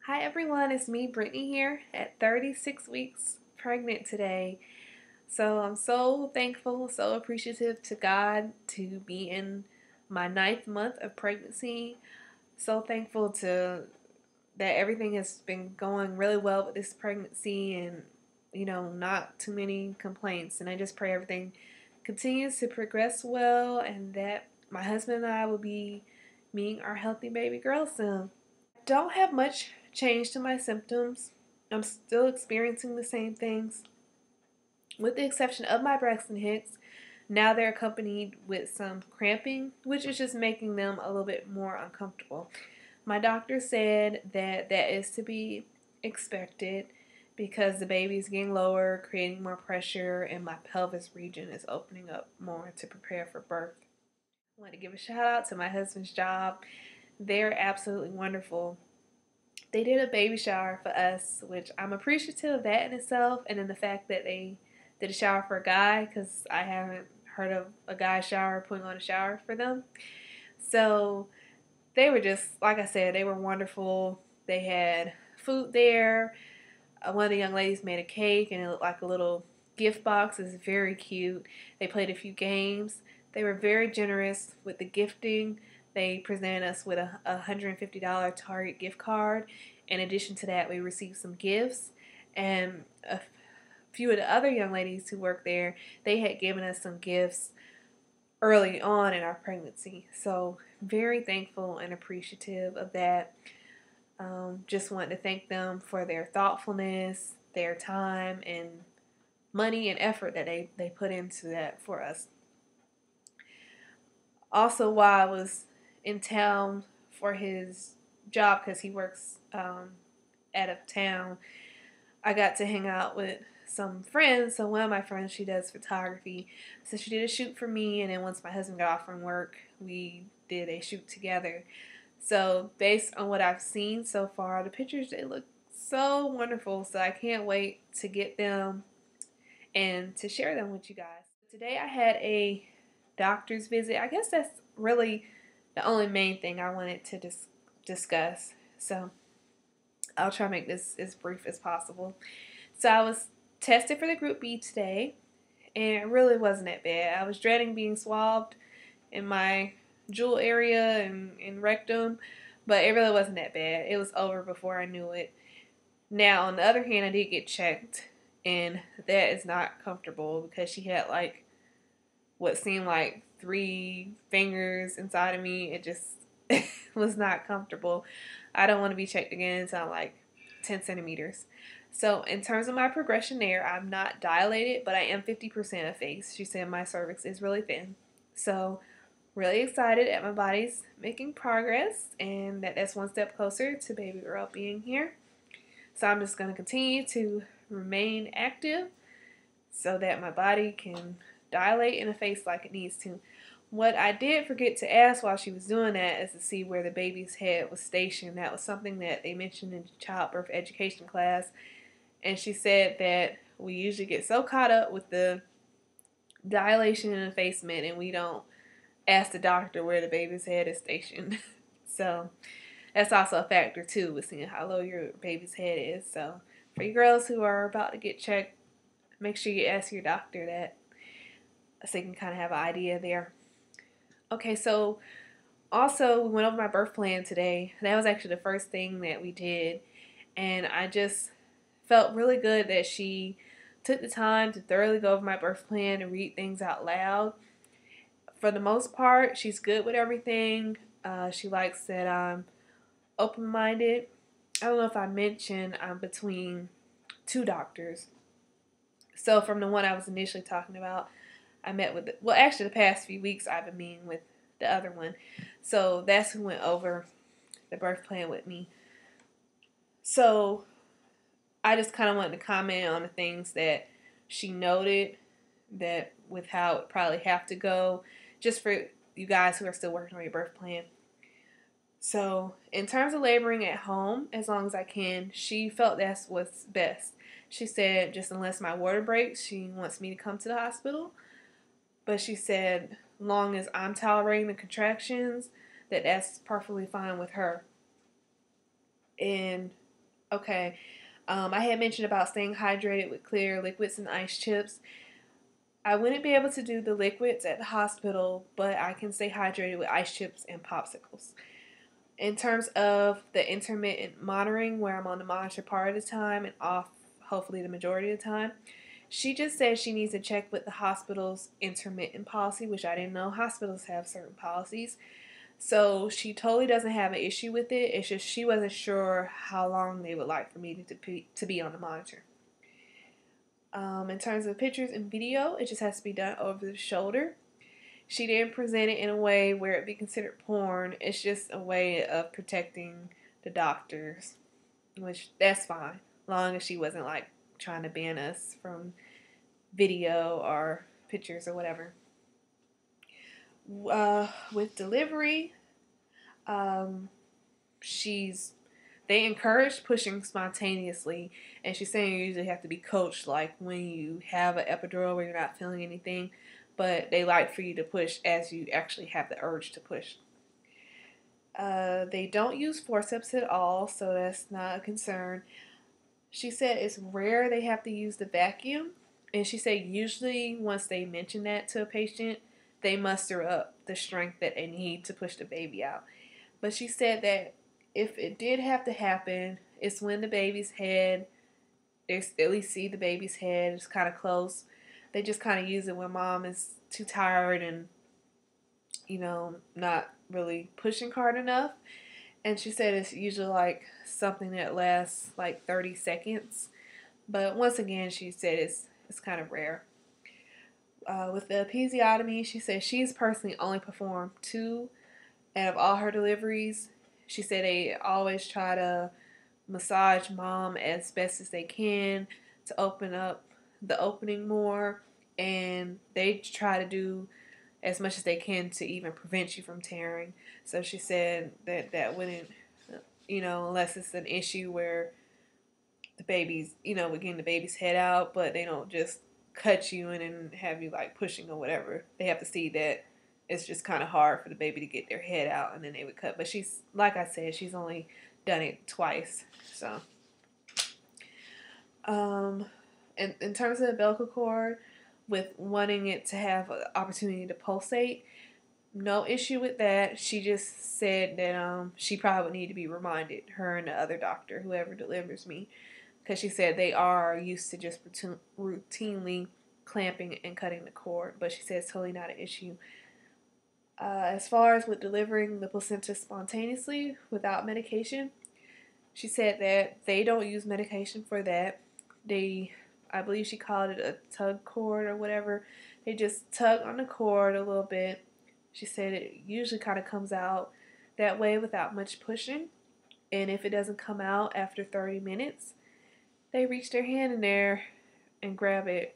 Hi everyone, it's me, Brittany here at 36 weeks pregnant today. So I'm so thankful, so appreciative to God to be in my ninth month of pregnancy. So thankful to that everything has been going really well with this pregnancy and not too many complaints. And I just pray everything continues to progress well and that my husband and I will be meeting our healthy baby girl soon. Don't have much change to my symptoms. I'm still experiencing the same things, with the exception of my Braxton Hicks. Now they're accompanied with some cramping, which is just making them a little bit more uncomfortable. My doctor said that that is to be expected because the baby is getting lower, creating more pressure, and my pelvis region is opening up more to prepare for birth. I want to give a shout out to my husband's job. They're absolutely wonderful. They did a baby shower for us, which I'm appreciative of that in itself, and then the fact that they did a shower for a guy because I haven't heard of a guy shower putting on a shower for them. So they were just, like I said, they were wonderful. They had food there. One of the young ladies made a cake and it looked like a little gift box. It's very cute. They played a few games. They were very generous with the gifting. They presented us with a $150 Target gift card. In addition to that, we received some gifts, and a few of the other young ladies who worked there, they had given us some gifts early on in our pregnancy. So very thankful and appreciative of that. Just want to thank them for their thoughtfulness, their time, and money and effort that they put into that for us. Also, while I was in town for his job, because he works out of town, I got to hang out with some friends. So one of my friends, she does photography. So she did a shoot for me, and then once my husband got off from work, we did a shoot together. So based on what I've seen so far, the pictures, they look so wonderful. So I can't wait to get them and to share them with you guys. Today I had a doctor's visit. I guess that's really the only main thing I wanted to discuss. So I'll try to make this as brief as possible. So I was tested for the Group B today, and it really wasn't that bad. I was dreading being swabbed in my jewel area and rectum, but it really wasn't that bad. It was over before I knew it. Now, on the other hand, I did get checked, and that is not comfortable because she had like what seemed like 3 fingers inside of me. It just was not comfortable. I don't want to be checked again until I'm like 10 centimeters. So in terms of my progression there, I'm not dilated, but I am 50% effaced. She said my cervix is really thin. So really excited that my body's making progress and that's one step closer to baby girl being here. So I'm just going to continue to remain active so that my body can dilate and efface like it needs to. What I did forget to ask while she was doing that is to see where the baby's head was stationed. That was something that they mentioned in childbirth education class. And she said that we usually get so caught up with the dilation and effacement and we don't ask the doctor where the baby's head is stationed. So that's also a factor too with seeing how low your baby's head is. So for you girls who are about to get checked, make sure you ask your doctor that so you can kind of have an idea there. Okay, so also we went over my birth plan today. That was actually the first thing that we did, and I just felt really good that she took the time to thoroughly go over my birth plan and read things out loud. For the most part, she's good with everything. She likes that I'm open-minded. I don't know if I mentioned I'm between 2 doctors. So from the one I was initially talking about, I met with, actually the past few weeks I've been meeting with the other one. So that's who went over the birth plan with me. So I just kind of wanted to comment on the things that she noted that with how it probably have to go, just for you guys who are still working on your birth plan. So in terms of laboring at home, as long as I can, she felt that's what's best. She said just unless my water breaks, she wants me to come to the hospital. But she said long as I'm tolerating the contractions, that's perfectly fine with her. And Okay. I had mentioned about staying hydrated with clear liquids and ice chips. I wouldn't be able to do the liquids at the hospital, but I can stay hydrated with ice chips and popsicles. In terms of the intermittent monitoring, where I'm on the monitor part of the time and off hopefully the majority of the time, she just said she needs to check with the hospital's intermittent policy, which I didn't know hospitals have certain policies. So she totally doesn't have an issue with it. It's just she wasn't sure how long they would like for me to be on the monitor. In terms of pictures and video, it just has to be done over the shoulder. She didn't present it in a way where it be considered porn. It's just a way of protecting the doctors, which that's fine, long as she wasn't like trying to ban us from video or pictures or whatever. With delivery, um, she's they encourage pushing spontaneously, and she's saying you usually have to be coached, like when you have an epidural where you're not feeling anything, but they like for you to push as you actually have the urge to push. They don't use forceps at all, so that's not a concern. She said it's rare they have to use the vacuum, and she said usually once they mention that to a patient, they muster up the strength that they need to push the baby out. But she said that if it did have to happen, it's when the baby's head, they at least see the baby's head, it's kind of close. They just kind of use it when mom is too tired and, not really pushing hard enough. And she said it's usually like something that lasts like 30 seconds. But once again, she said it's kind of rare. With the episiotomy, she said she's personally only performed two out of all her deliveries. She said they always try to massage mom as best as they can to open up the opening more, and they try to do as much as they can to even prevent you from tearing. So she said that wouldn't, unless it's an issue where the baby's, we're getting the baby's head out, but they don't just cut you in and have you like pushing or whatever. They have to see that it's just kind of hard for the baby to get their head out, and then they would cut. But she's, like I said, she's only done it twice. So, in terms of the umbilical cord, with wanting it to have an opportunity to pulsate, no issue with that. She just said that she probably would need to be reminded, her and the other doctor, whoever delivers me, because she said they are used to just routinely clamping and cutting the cord, but she said it's totally not an issue. As far as with delivering the placenta spontaneously without medication, she said that they don't use medication for that. I believe she called it a tug cord or whatever. They just tug on the cord a little bit. She said it usually kind of comes out that way without much pushing. And if it doesn't come out after 30 minutes, they reach their hand in there and grab it,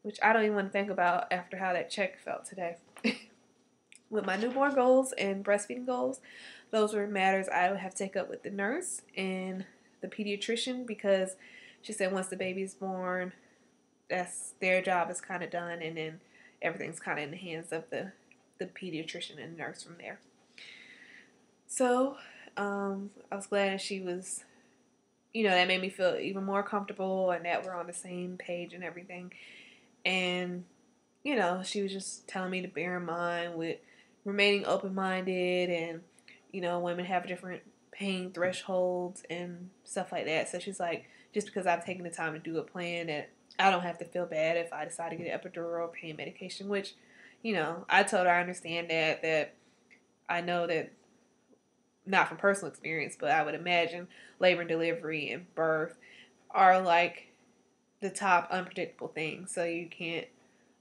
which I don't even want to think about after how that check felt today. With my newborn goals and breastfeeding goals, those were matters I would have to take up with the nurse and the pediatrician, because she said once the baby's born, that's their job is kind of done, and then everything's kind of in the hands of the pediatrician and nurse from there. So I was glad that she was, that made me feel even more comfortable and that we're on the same page and everything. And, she was just telling me to bear in mind with remaining open-minded, and, women have different pain thresholds and stuff like that. So she's like, just because I've taken the time to do a plan, that I don't have to feel bad if I decide to get an epidural or pain medication, which, I told her I understand that I know that, not from personal experience, but I would imagine labor and delivery and birth are like the top unpredictable things. So you can't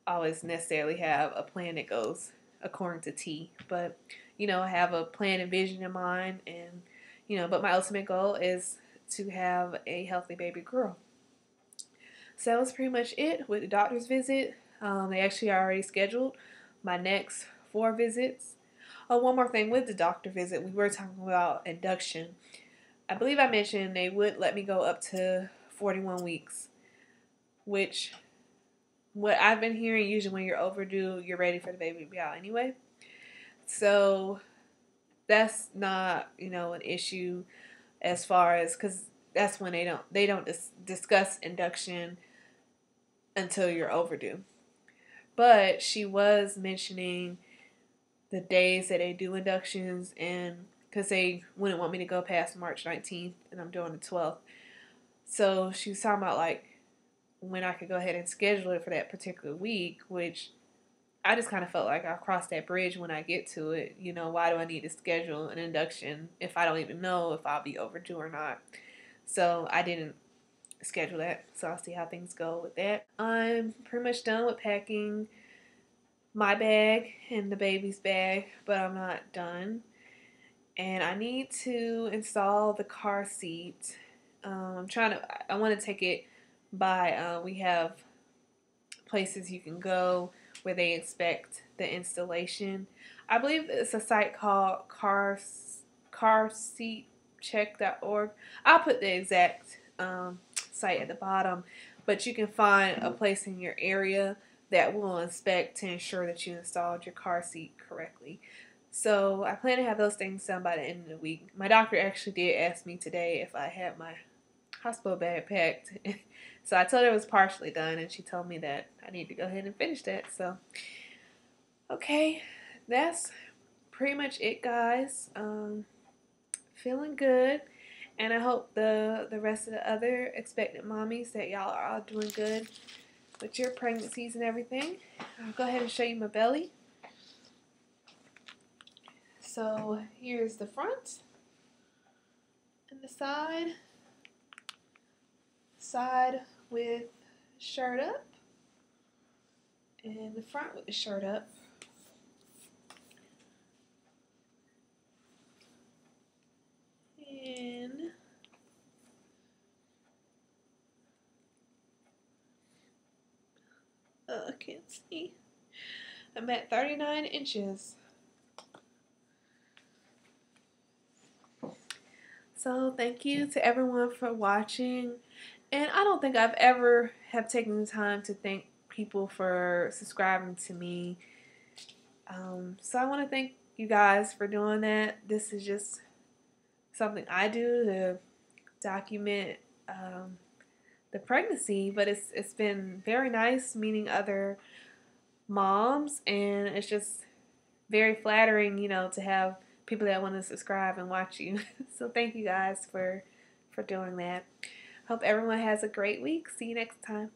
always necessarily have a plan that goes according to T. But, I have a plan and vision in mind, and, but my ultimate goal is to have a healthy baby girl. So that was pretty much it with the doctor's visit. They actually already scheduled my next 4 visits. Oh, one more thing with the doctor visit, we were talking about induction. I believe I mentioned they would let me go up to 41 weeks, which, what I've been hearing, usually when you're overdue, you're ready for the baby to be out anyway. So that's not, an issue as far as, because that's when they don't discuss induction until you're overdue. But she was mentioning the days that they do inductions, and because they wouldn't want me to go past March 19th, and I'm doing the 12th. So she was talking about like when I could go ahead and schedule it for that particular week, which I just kind of felt like I'll cross that bridge when I get to it. You know, why do I need to schedule an induction if I don't even know if I'll be overdue or not? So I didn't schedule that. So I'll see how things go with that. I'm pretty much done with packing my bag and the baby's bag, but I'm not done. And I need to install the car seat. I want to take it by, we have places you can go where they inspect the installation. I believe it's a site called carseatcheck.org. I'll put the exact site at the bottom, but you can find a place in your area that will inspect to ensure that you installed your car seat correctly. So I plan to have those things done by the end of the week. My doctor actually did ask me today if I had my hospital bag packed. So I told her it was partially done, and she told me that I need to go ahead and finish that. So, okay, that's pretty much it, guys. Feeling good, and I hope the rest of the other expectant mommies that y'all are all doing good with your pregnancies and everything. I'll go ahead and show you my belly. So here's the front and the side with shirt up, and the front with the shirt up. And I can't see. I'm at 39 inches. So thank you to everyone for watching. And I don't think I've ever have taken the time to thank people for subscribing to me. So I want to thank you guys for doing that. This is just something I do to document the pregnancy, but it's been very nice meeting other moms, and it's just very flattering, you know, to have people that want to subscribe and watch you. So thank you guys for doing that. Hope everyone has a great week. See you next time.